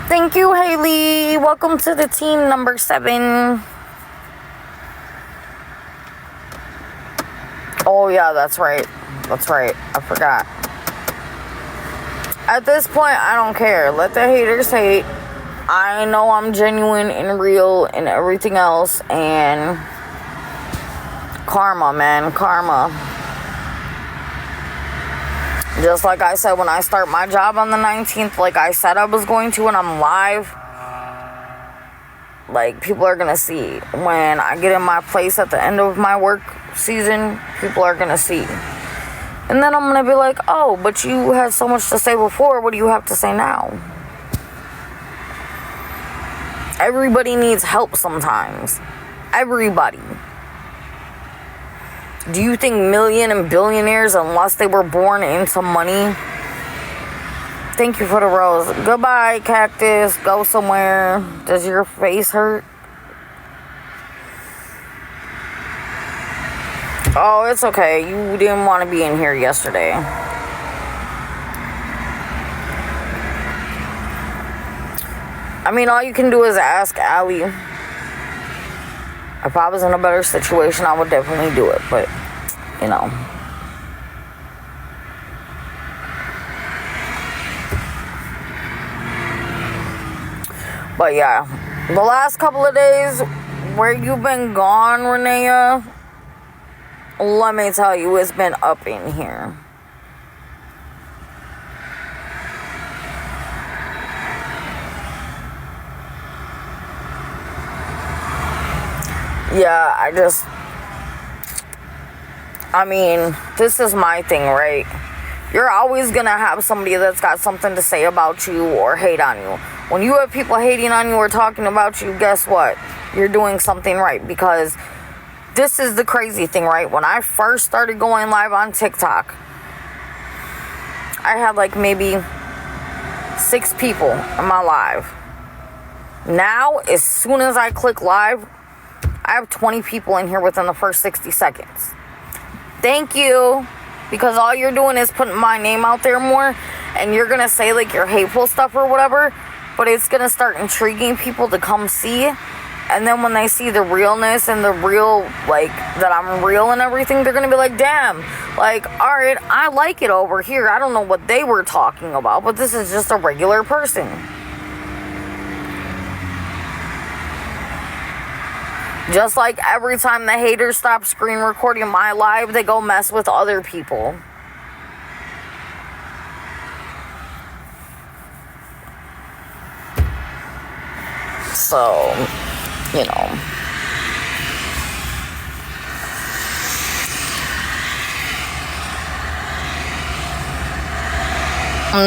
Thank you, Haley. Welcome to the team number 7. Oh, yeah, that's right. I forgot. At this point, I don't care. Let the haters hate. I know I'm genuine and real and everything else. And karma, man. Karma. Just like I said, when I start my job on the 19th, like I said I was going to, and I'm live, like, people are going to see. When I get in my place at the end of my work season, people are going to see. And then I'm going to be like, oh, but you had so much to say before. What do you have to say now? Everybody needs help sometimes. Everybody. Do you think million and billionaires, unless they were born into money? Thank you for the rose. Goodbye, cactus. Go somewhere. Does your face hurt? Oh, it's okay. You didn't want to be in here yesterday. I mean, all you can do is ask Allie. If I was in a better situation, I would definitely do it. But, you know. But, yeah. The last couple of days where you've been gone, Renea, let me tell you, it's been up in here. Yeah, I mean, this is my thing, right? You're always gonna have somebody that's got something to say about you or hate on you. When you have people hating on you or talking about you, guess what? You're doing something right, because this is the crazy thing, right? When I first started going live on TikTok, I had like maybe 6 people in my live. Now, as soon as I click live, I have 20 people in here within the first 60 seconds. Thank you. Because all you're doing is putting my name out there more, and you're going to say, like, your hateful stuff or whatever, but it's going to start intriguing people to come see. And then when they see the realness and the real, like, that I'm real and everything, they're going to be like, damn, like, all right, I like it over here. I don't know what they were talking about, but this is just a regular person. Just like every time the haters stop screen recording my live, they go mess with other people. So, you know.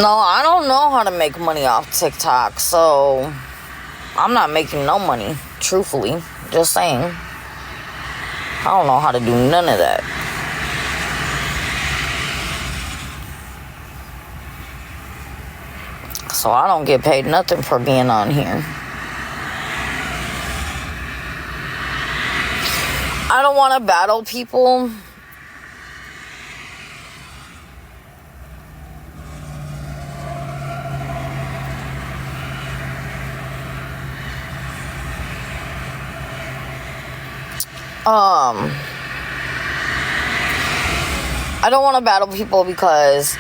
No, I don't know how to make money off TikTok, so I'm not making no money, truthfully. Just saying. I don't know how to do none of that. So I don't get paid nothing for being on here. I don't want to battle people. I don't want to battle people because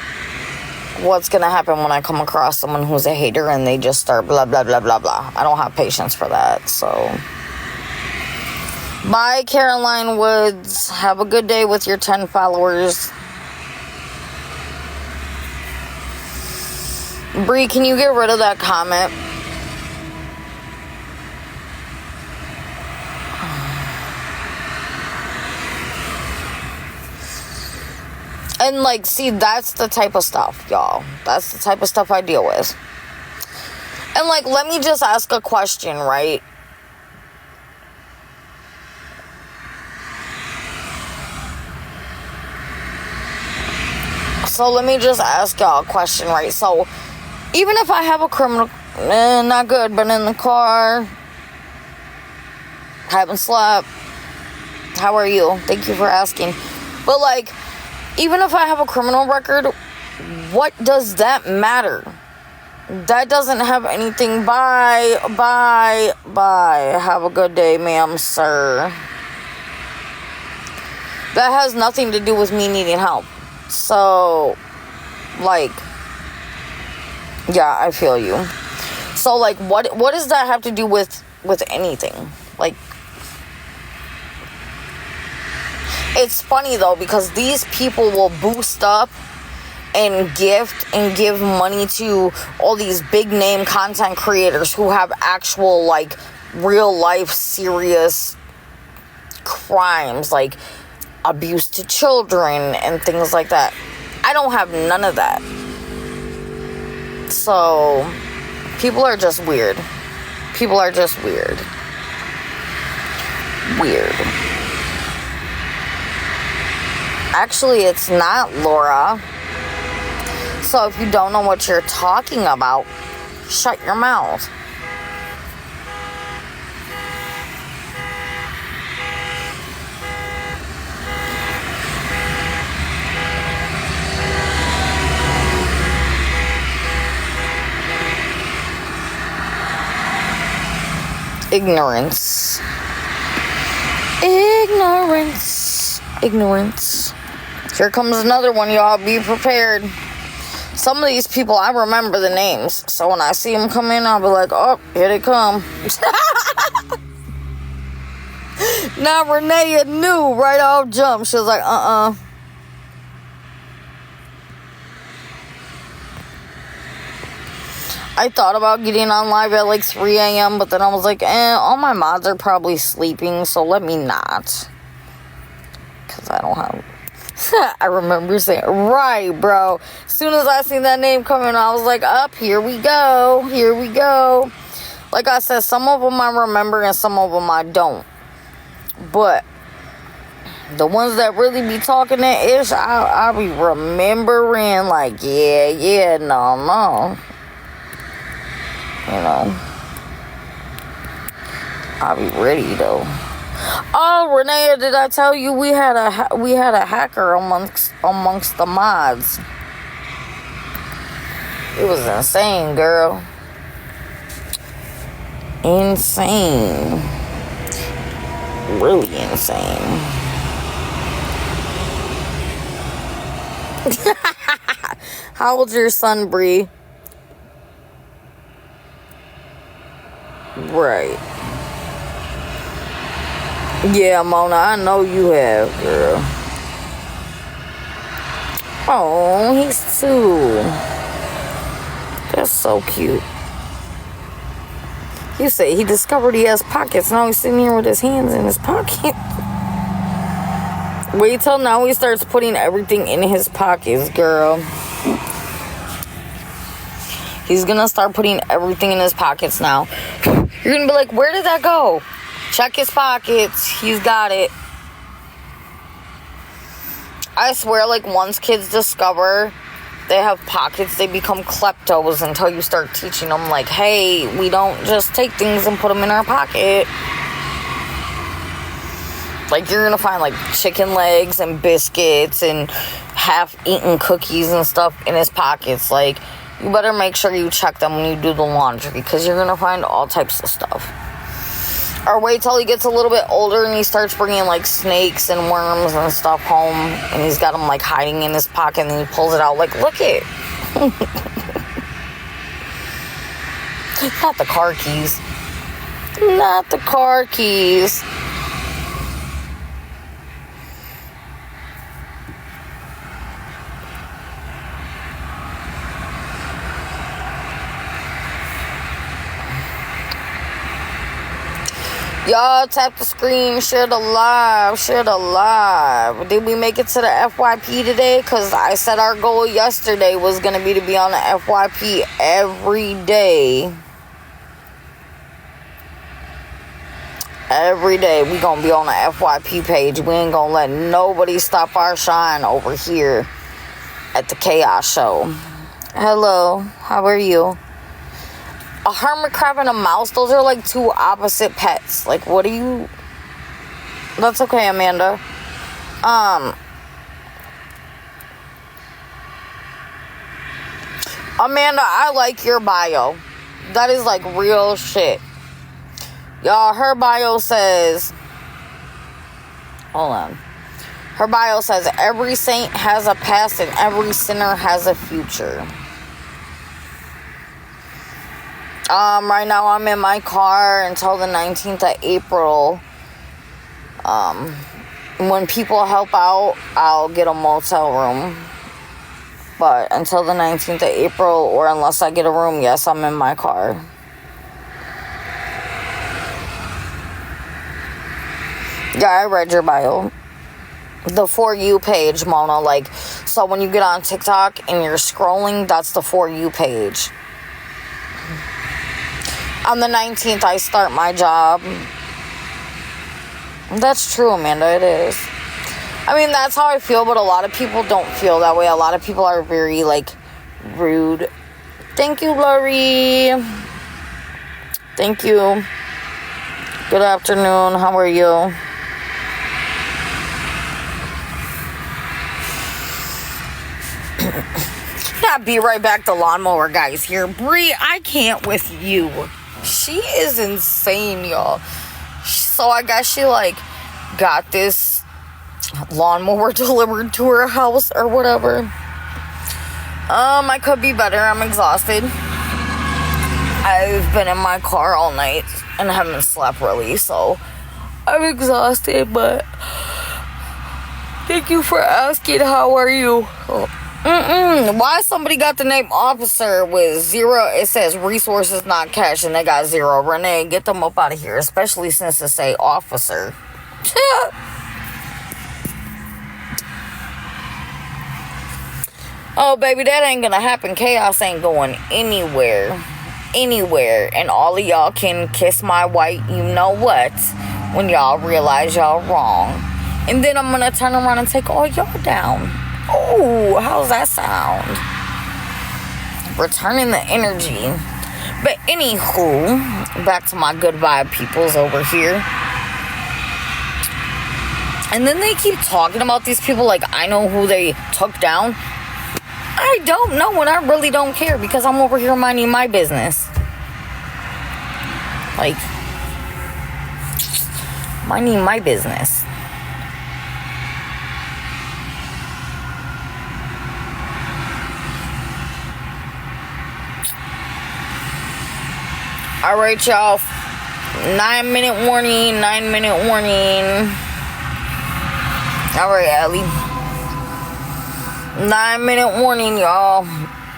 what's going to happen when I come across someone who's a hater and they just start blah, blah, blah, blah, blah. I don't have patience for that, so. Bye, Caroline Woods. Have a good day with your 10 followers. Bree, can you get rid of that comment? And, like, see, that's the type of stuff, y'all. That's the type of stuff I deal with. And, like, let me just ask a question, right? So, let me just ask y'all a question, right? So, even if I have a criminal, not good, but in the car, haven't slept, how are you? Thank you for asking. But, like, even if I have a criminal record, what does that matter? That doesn't have anything. Bye. Have a good day, ma'am, sir. That has nothing to do with me needing help. So, like, yeah, I feel you. So, like, what does that have to do with anything? Like, it's funny, though, because these people will boost up and gift and give money to all these big name content creators who have actual, like, real life serious crimes, like abuse to children and things like that. I don't have none of that. So, people are just weird. People are just weird. Weird. Actually, it's not, Laura. So if you don't know what you're talking about, shut your mouth. Ignorance. Here comes another one, y'all. Be prepared. Some of these people, I remember the names. So when I see them come in, I'll be like, oh, here they come. Now, Renee knew right off jump. She was like, I thought about getting on live at like 3 a.m., but then I was like, all my mods are probably sleeping, so let me not. Because I don't have... I remember saying, right, bro. As soon as I seen that name coming, I was like, here we go. Like I said, some of them I remember and some of them I don't. But the ones that really be talking that ish, I be remembering, like, no. I'll be ready though. Oh, Renee, did I tell you we had a hacker amongst the mods? It was insane, girl. Insane. Really insane. How old's your son, Bree? Right. Yeah, Mona, I know you have, girl. Oh, he's 2. That's so cute. You say he discovered he has pockets. Now he's sitting here with his hands in his pocket. Wait till now he starts putting everything in his pockets, girl. He's gonna start putting everything in his pockets now. You're gonna be like, where did that go? Check his pockets. He's got it. I swear, like, once kids discover they have pockets, they become kleptos until you start teaching them, like, hey, we don't just take things and put them in our pocket. Like, you're gonna find, like, chicken legs and biscuits and half-eaten cookies and stuff in his pockets. Like, you better make sure you check them when you do the laundry, because you're gonna find all types of stuff. Or wait till he gets a little bit older and he starts bringing, like, snakes and worms and stuff home, and he's got them, like, hiding in his pocket, and then he pulls it out, like, look it. Not the car keys. Not the car keys. Y'all tap the screen, share the live. Did we make it to the FYP today? Because I said our goal yesterday was going to be on the FYP every day. Every day we going to be on the FYP page. We ain't going to let nobody stop our shine over here at the Chaos Show. Hello, how are you? A hermit crab and a mouse, those are like 2 opposite pets. Like, what are you... That's okay, Amanda. Amanda, I like your bio. That is like real shit. Y'all, her bio says... Hold on. Her bio says, every saint has a past and every sinner has a future. Right now I'm in my car until the 19th of April. When people help out, I'll get a motel room. But until the 19th of April, or unless I get a room, yes, I'm in my car. Yeah, I read your bio. The For You page, Mona. Like, so when you get on TikTok and you're scrolling, that's the For You page. On the 19th, I start my job. That's true, Amanda, it is. I mean, that's how I feel, but a lot of people don't feel that way. A lot of people are very, like, rude. Thank you, Lori. Thank you. Good afternoon. How are you? I'll be right back. The lawnmower guy's here. Bree, I can't with you. She is insane, y'all. So I guess she, like, got this lawnmower delivered to her house or whatever. I could be better. I'm exhausted. I've been in my car all night and haven't slept really, so I'm exhausted, but thank you for asking. How are you? Why somebody got the name Officer with 0? It says resources not cash and they got 0. Renee, get them up out of here, especially since it say Officer. Oh, baby, that ain't gonna happen. Chaos ain't going anywhere. And all of y'all can kiss my white you-know-what when y'all realize y'all wrong. And then I'm gonna turn around and take all y'all down. Oh, how's that sound? Returning the energy. But anywho, back to my good vibe peoples over here. And then they keep talking about these people like I know who they took down. I don't know, and I really don't care because I'm over here minding my business. Like, minding my business. Alright, y'all. 9-minute warning. Alright, Allie. 9-minute warning, y'all.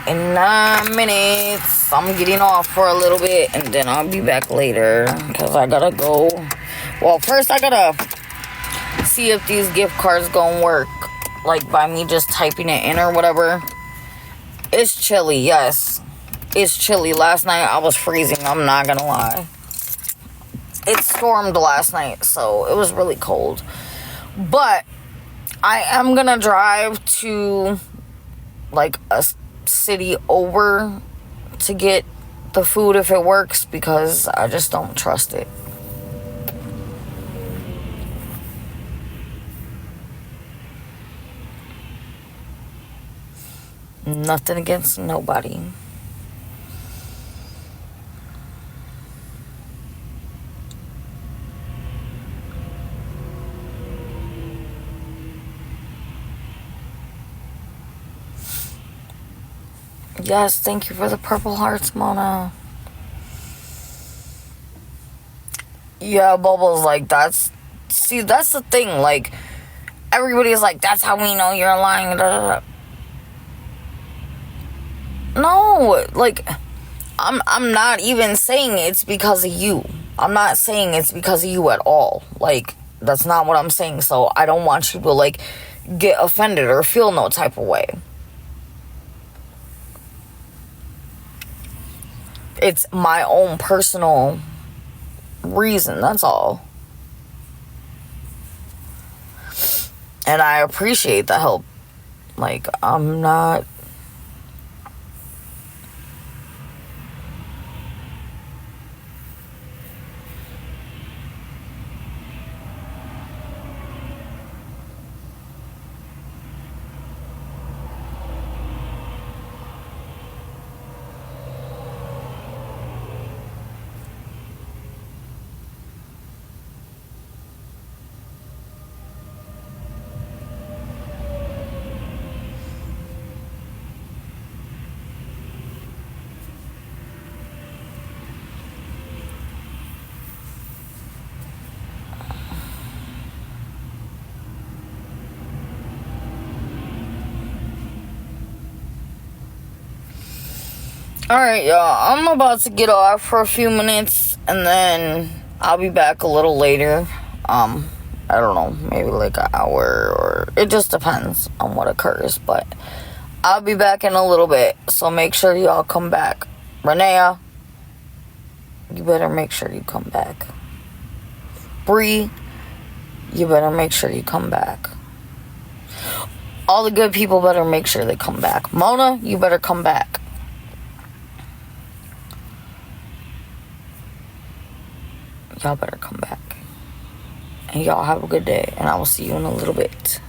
In 9 minutes, I'm getting off for a little bit, and then I'll be back later, because I gotta go. Well, first I gotta see if these gift cards gonna work, like by me just typing it in or whatever. It's chilly, yes. It's chilly. Last night I was freezing, I'm not gonna lie. It stormed last night, so it was really cold. But I am gonna drive to like a city over to get the food if it works, because I just don't trust it. Nothing against nobody. Yes, thank you for the purple hearts, Mona. Yeah, Bubbles, like, that's the thing, like, everybody's like, that's how we know you're lying, da, da, da. No, like, I'm not even saying it's because of you. I'm not saying it's because of you at all. Like, that's not what I'm saying, so I don't want you to, like, get offended or feel no type of way. It's my own personal reason, that's all. And I appreciate the help. Like, I'm not... Alright, y'all, I'm about to get off for a few minutes, and then I'll be back a little later. I don't know, maybe like an hour, or it just depends on what occurs, but I'll be back in a little bit, so make sure y'all come back. Renea, you better make sure you come back. Bree, you better make sure you come back. All the good people better make sure they come back. Mona, you better come back. Y'all better come back. And y'all have a good day. And I will see you in a little bit.